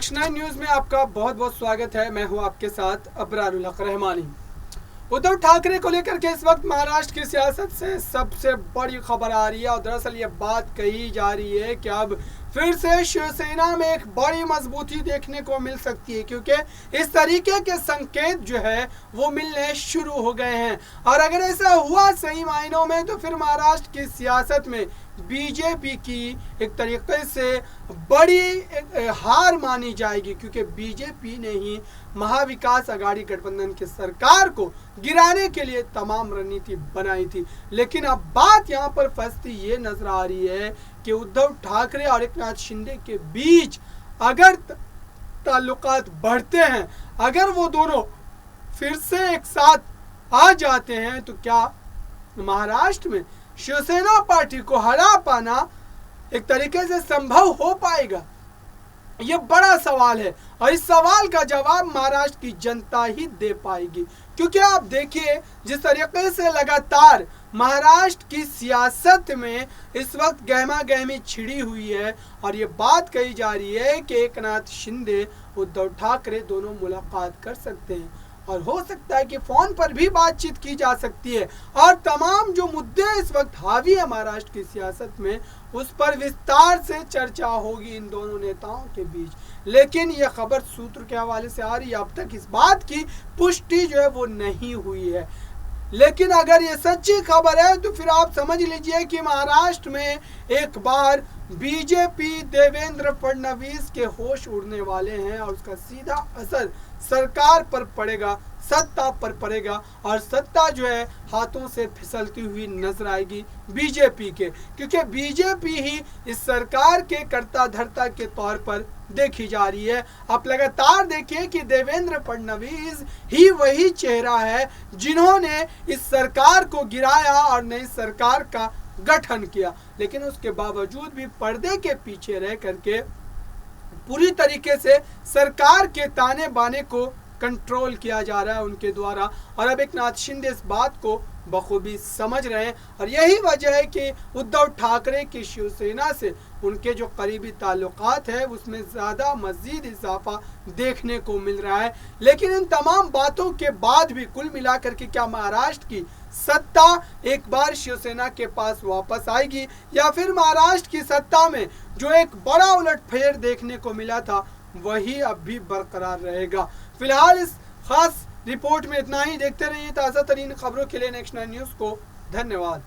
Next 9 news में आपका बहुत बहुत स्वागत है। मैं हूं आपके साथ अबरारुल हक रहमानी। उद्धव ठाकरे को लेकर के इस वक्त महाराष्ट्र की सियासत से सबसे बड़ी खबर आ रही है और दरअसल ये बात कही जा रही है कि अब फिर से शिवसेना में एक बड़ी मजबूती देखने को मिल सकती है, क्योंकि इस तरीके के संकेत जो है वो मिलने शुरू हो गए हैं। और अगर ऐसा हुआ सही मायनों में तो फिर महाराष्ट्र की सियासत में बीजेपी की एक तरीके से बड़ी हार मानी जाएगी, क्योंकि बीजेपी ने ही महाविकास आघाड़ी गठबंधन की सरकार को गिराने के लिए तमाम रणनीति बनाई थी। लेकिन अब बात यहाँ पर फंसती ये नजर आ रही है कि उद्धव ठाकरे और एकनाथ शिंदे के बीच अगर ताल्लुकात बढ़ते हैं, अगर वो दोनों फिर से एक साथ आ जाते हैं तो क्या महाराष्ट्र में शिवसेना पार्टी को हरा पाना एक तरीके से संभव हो पाएगा? ये बड़ा सवाल है और इस सवाल का जवाब महाराष्ट्र की जनता ही दे पाएगी। क्योंकि आप देखिए जिस तरीके से लगातार महाराष्ट्र की सियासत में इस वक्त गहमा गहमी छिड़ी हुई है और ये बात कही जा रही है कि एकनाथ शिंदे उद्धव ठाकरे दोनों मुलाकात कर सकते हैं और हो सकता है कि फोन पर भी बातचीत की जा सकती है और तमाम जो मुद्दे इस वक्त हावी है महाराष्ट्र की सियासत में उस पर विस्तार से चर्चा होगी इन दोनों नेताओं के बीच। लेकिन यह खबर सूत्र के हवाले से आ रही है, अब तक इस बात की पुष्टि जो है वो नहीं हुई है। लेकिन अगर ये सच्ची खबर है तो फिर आप समझ लीजिए कि महाराष्ट्र में एक बार बीजेपी देवेंद्र फडणवीस के होश उड़ने वाले हैं और उसका सीधा असर सरकार पर पड़ेगा, सत्ता पर पड़ेगा और सत्ता जो है हाथों से फिसलती हुई नजर आएगी बीजेपी के, क्योंकि बीजेपी ही इस सरकार के कर्ता धर्ता के तौर पर देखी जा रही है। आप लगातार देखिए कि देवेंद्र फडणवीस ही वही चेहरा है जिन्होंने इस सरकार को गिराया और नई सरकार का गठन किया, लेकिन उसके बावजूद भी पर्दे के पीछे रह करके पूरी तरीके से सरकार के ताने बाने को कंट्रोल किया जा रहा है उनके द्वारा। और अब एकनाथ शिंदे इस बात को बखूबी समझ रहे हैं और यही वजह है कि उद्धव ठाकरे की शिवसेना से उनके जो करीबी ताल्लुकात है उसमें ज़्यादा मज़ीद इजाफा देखने को मिल रहा है। लेकिन इन तमाम बातों के बाद भी कुल मिलाकर के क्या महाराष्ट्र की सत्ता एक बार शिवसेना के पास वापस आएगी या फिर महाराष्ट्र की सत्ता में जो एक बड़ा उलटफेर देखने को मिला था वही अब भी बरकरार रहेगा? फिलहाल इस खास रिपोर्ट में इतना ही। देखते रहिए ताज़ा तरीन खबरों के लिए नेक्स्ट 9 न्यूज़ को। धन्यवाद।